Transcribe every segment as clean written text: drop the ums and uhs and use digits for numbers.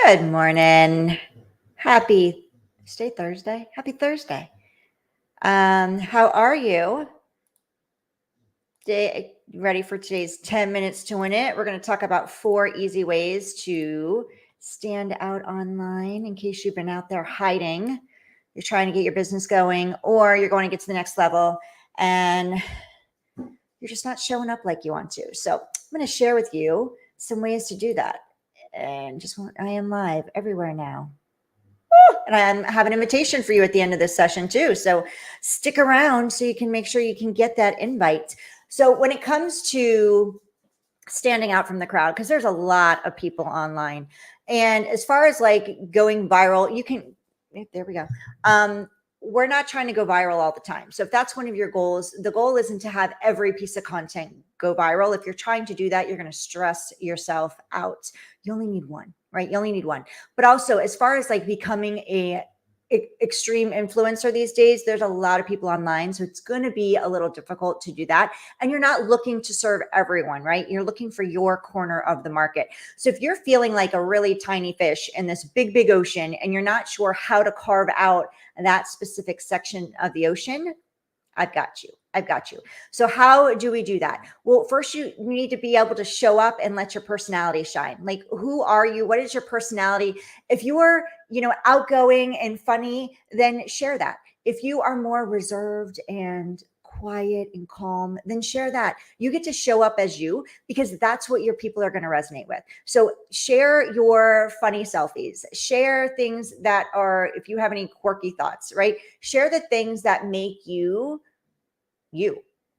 Good morning. Happy Stay Thursday. Happy Thursday. How are you? Ready for today's 10 minutes to win it? We're going to talk about 4 easy ways to stand out online in case you've been out there hiding. You're trying to get your business going, or you're going to get to the next level and you're just not showing up like you want to. So I'm going to share with you some ways to do that. And I am live everywhere now. And I have an invitation for you at the end of this session too. So stick around so you can make sure you can get that invite. So when it comes to standing out from the crowd, because there's a lot of people online. And as far as like going viral, there we go. We're not trying to go viral all the time. So if that's one of your goals, the goal isn't to have every piece of content go viral. If you're trying to do that, you're going to stress yourself out. You only need one, right? You only need one. But also, as far as like becoming a extreme influencer these days, there's a lot of people online. So it's going to be a little difficult to do that. And you're not looking to serve everyone, right? You're looking for your corner of the market. So if you're feeling like a really tiny fish in this big, big ocean, and you're not sure how to carve out that specific section of the ocean, I've got you. I've got you. So how do we do that? Well, first you need to be able to show up and let your personality shine. Like, who are you? What is your personality? If you are, outgoing and funny, then share that. If you are more reserved and quiet and calm, then share that. You get to show up as you, because that's what your people are going to resonate with. So share your funny selfies, share things that are, if you have any quirky thoughts, right? Share the things that make you,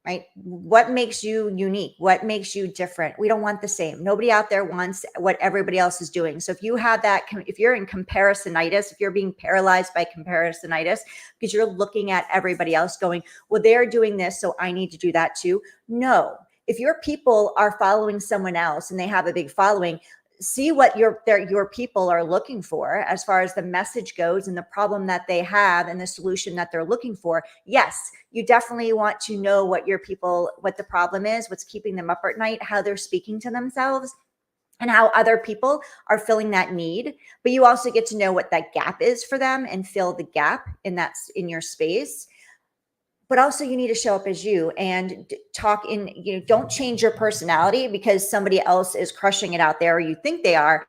right? What makes you unique? What makes you different? We don't want the same. Nobody out there wants what everybody else is doing. So if you have that, if you're in comparisonitis, if you're being paralyzed by comparisonitis because you're looking at everybody else going, well, they're doing this, so I need to do that too. No. If your people are following someone else and they have a big following, see what your people are looking for as far as the message goes and the problem that they have and the solution that they're looking for. Yes, you definitely want to know what the problem is, what's keeping them up at night, how they're speaking to themselves, and how other people are filling that need. But you also get to know what that gap is for them and fill the gap in your space. But also you need to show up as you and talk don't change your personality because somebody else is crushing it out there or you think they are,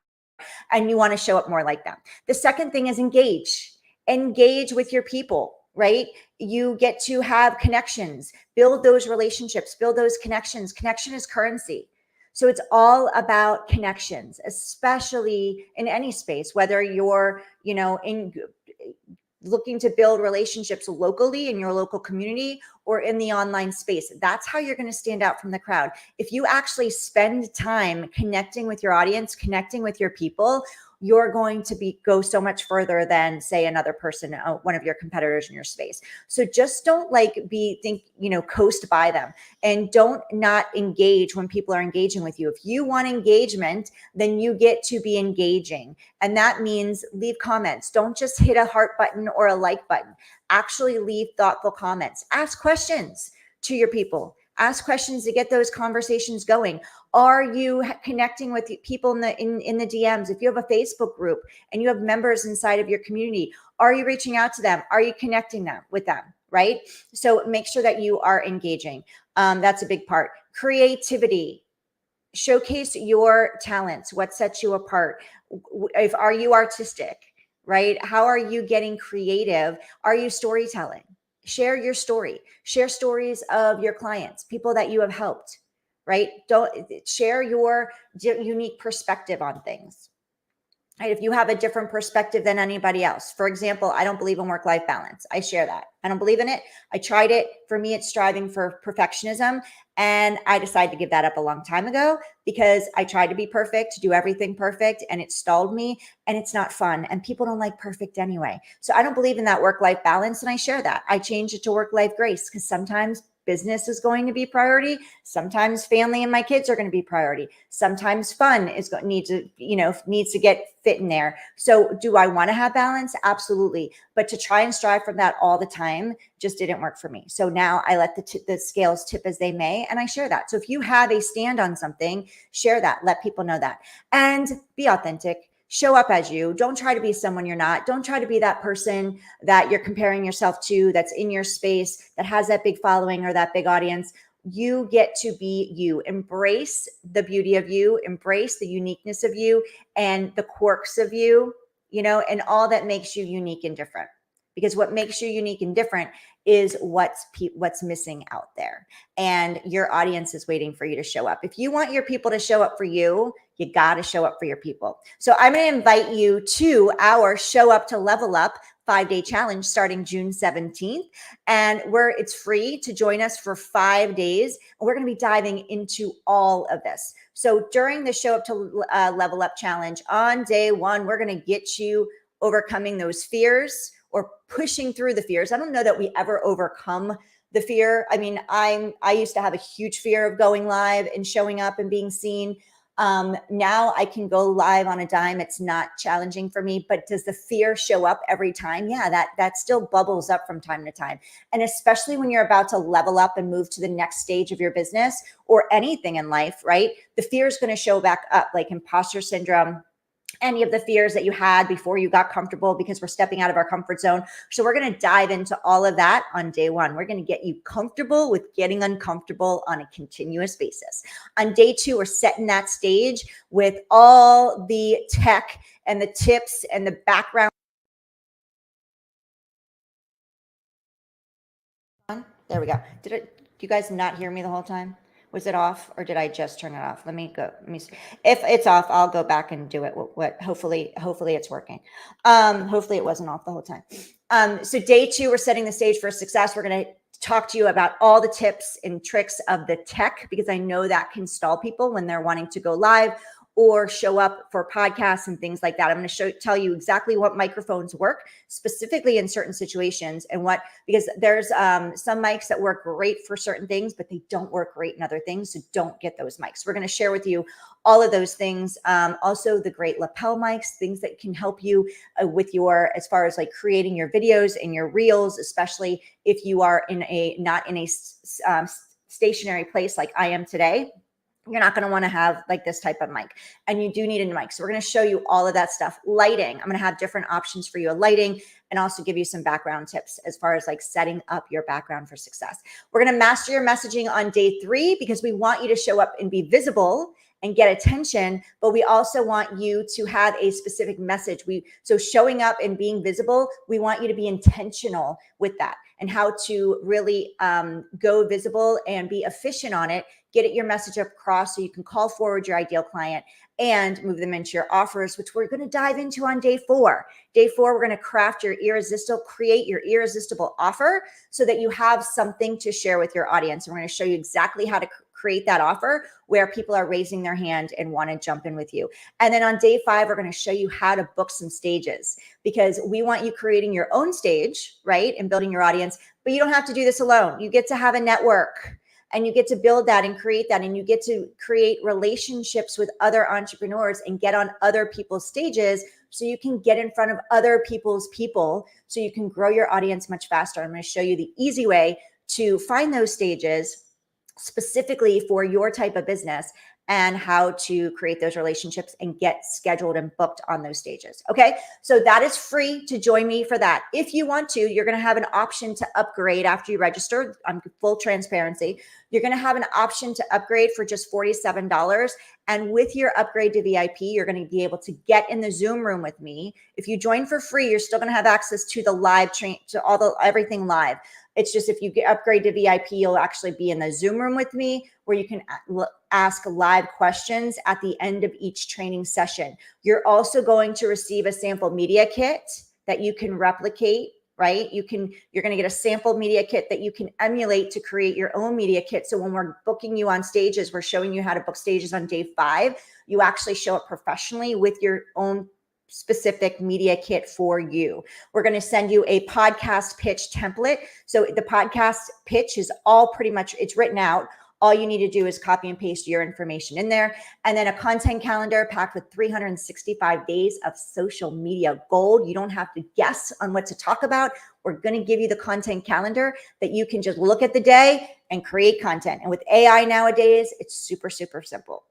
and you want to show up more like them. The second thing is engage with your people, right? You get to have connections, build those relationships, build those connections. Connection is currency. So it's all about connections, especially in any space, whether you're, looking to build relationships locally in your local community or in the online space. That's how you're going to stand out from the crowd. If you actually spend time connecting with your audience, connecting with your people, you're going to go so much further than, say, another person, one of your competitors in your space. So just don't coast by them, and don't not engage when people are engaging with you. If you want engagement, then you get to be engaging. And that means leave comments. Don't just hit a heart button or a like button. Actually leave thoughtful comments. Ask questions to your people. Ask questions to get those conversations going. Are you connecting with people in the DMs? If you have a Facebook group and you have members inside of your community, are you reaching out to them? Are you connecting with them? Right? So make sure that you are engaging. That's a big part. Creativity. Showcase your talents. What sets you apart? Are you artistic? Right? How are you getting creative? Are you storytelling? Share your story. Share stories of your clients, people that you have helped, right? Don't share your unique perspective on things. Right? If you have a different perspective than anybody else, for example, I don't believe in work-life balance. I share that. I don't believe in it. I tried it. For me, it's striving for perfectionism. And I decided to give that up a long time ago because I tried to be perfect, to do everything perfect, and it stalled me, and it's not fun. And people don't like perfect anyway. So I don't believe in that work-life balance, and I share that. I changed it to work-life grace because sometimes business is going to be priority. Sometimes family and my kids are going to be priority. Sometimes fun needs to get fit in there. So do I want to have balance? Absolutely. But to try and strive for that all the time just didn't work for me. So now I let the scales tip as they may, and I share that. So if you have a stand on something, share that. Let people know that. And be authentic. Show up as you. Don't try to be someone you're not. Don't try to be that person that you're comparing yourself to, that's in your space, that has that big following or that big audience. You get to be you. Embrace the beauty of you, embrace the uniqueness of you and the quirks of you, and all that makes you unique and different. Because what makes you unique and different is what's missing out there. And your audience is waiting for you to show up. If you want your people to show up for you, you got to show up for your people. So I'm going to invite you to our Show Up to Level Up 5-day challenge starting June 17th. And it's free to join us for 5 days. And we're going to be diving into all of this. So during the Show Up to Level Up challenge on day 1, we're going to get you overcoming those fears or pushing through the fears. I don't know that we ever overcome the fear. I mean, I used to have a huge fear of going live and showing up and being seen. Now I can go live on a dime. It's not challenging for me, but does the fear show up every time? Yeah, that still bubbles up from time to time. And especially when you're about to level up and move to the next stage of your business or anything in life, right? The fear is going to show back up, like imposter syndrome, any of the fears that you had before you got comfortable, because we're stepping out of our comfort zone. So we're going to dive into all of that on day 1. We're going to get you comfortable with getting uncomfortable on a continuous basis. On day 2, we're setting that stage with all the tech and the tips and the background. There we go. Do you guys not hear me the whole time? Was it off or did I just turn it off? Let me see. If it's off, I'll go back and do it. Hopefully it's working. Hopefully it wasn't off the whole time. So day 2, we're setting the stage for success. We're going to talk to you about all the tips and tricks of the tech, because I know that can stall people when they're wanting to go live or show up for podcasts and things like that. I'm going to tell you exactly what microphones work specifically in certain situations, and because there's some mics that work great for certain things, but they don't work great in other things. So don't get those mics. We're going to share with you all of those things. Also the great lapel mics, things that can help you with as far as like creating your videos and your reels, especially if you are not in a stationary place like I am today. You're not going to want to have like this type of mic, and you do need a mic. So we're going to show you all of that stuff. Lighting, I'm going to have different options for you, lighting, and also give you some background tips as far as like setting up your background for success. We're going to master your messaging on day 3, because we want you to show up and be visible and get attention, but we also want you to have a specific message. So showing up and being visible, we want you to be intentional with that and how to really go visible and be efficient on it. Get your message across so you can call forward your ideal client and move them into your offers, which we're going to dive into on day 4. Day 4, we're going to create your irresistible offer so that you have something to share with your audience. And we're going to show you exactly how to create that offer where people are raising their hand and want to jump in with you. And then on day 5, we're going to show you how to book some stages, because we want you creating your own stage, right? And building your audience, but you don't have to do this alone. You get to have a network, and you get to build that and create that, and you get to create relationships with other entrepreneurs and get on other people's stages so you can get in front of other people's people so you can grow your audience much faster. I'm going to show you the easy way to find those stages specifically for your type of business, and how to create those relationships and get scheduled and booked on those stages. Okay. So that is free to join me for that. If you want to, you're going to have an option to upgrade after you register. On full transparency, you're going to have an option to upgrade for just $47. And with your upgrade to VIP, you're going to be able to get in the Zoom room with me. If you join for free, you're still going to have access to the live train, to everything live. It's just if you upgrade to VIP, you'll actually be in the Zoom room with me where you can ask live questions at the end of each training session. You're also going to receive a sample media kit that you can replicate, right? You're going to get a sample media kit that you can emulate to create your own media kit. So when we're booking you on stages, we're showing you how to book stages on day 5. You actually show up professionally with your own specific media kit for you. We're going to send you a podcast pitch template. So the podcast pitch is all pretty much, it's written out. All you need to do is copy and paste your information in there. And then a content calendar packed with 365 days of social media gold. You don't have to guess on what to talk about. We're going to give you the content calendar that you can just look at the day and create content. And with AI nowadays, it's super, super simple.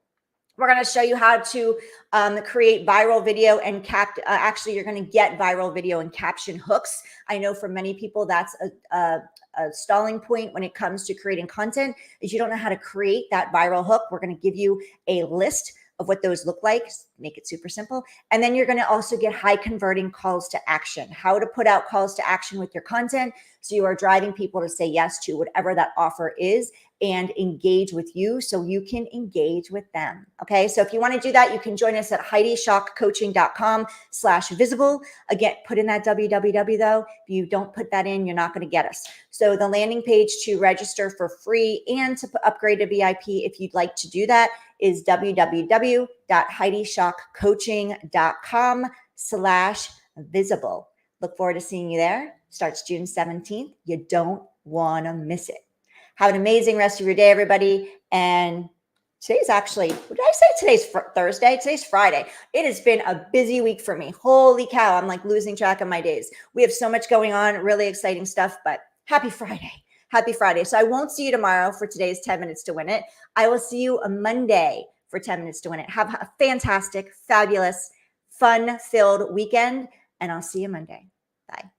We're going to show you how to create viral video and actually, you're going to get viral video and caption hooks. I know for many people that's a stalling point when it comes to creating content is you don't know how to create that viral hook. We're going to give you a list of what those look like, make it super simple. And then you're going to also get high converting calls to action, how to put out calls to action with your content. So you are driving people to say yes to whatever that offer is and engage with you so you can engage with them. Okay. So if you want to do that, you can join us at HeidiSchockCoaching.com/visible. Again, put in that www though. If you don't put that in, you're not going to get us. So the landing page to register for free and to upgrade to VIP, if you'd like to do that, is www.HeidiSchockCoaching.com/visible. Look forward to seeing you there. Starts June 17th. You don't want to miss it. Have an amazing rest of your day, everybody. And today's actually, what did I say? Today's Thursday. Today's Friday. It has been a busy week for me. Holy cow. I'm like losing track of my days. We have so much going on, really exciting stuff, but happy Friday. Happy Friday. So I won't see you tomorrow for today's 10 minutes to win it. I will see you on Monday for 10 minutes to win it. Have a fantastic, fabulous, fun-filled weekend, and I'll see you Monday. Bye.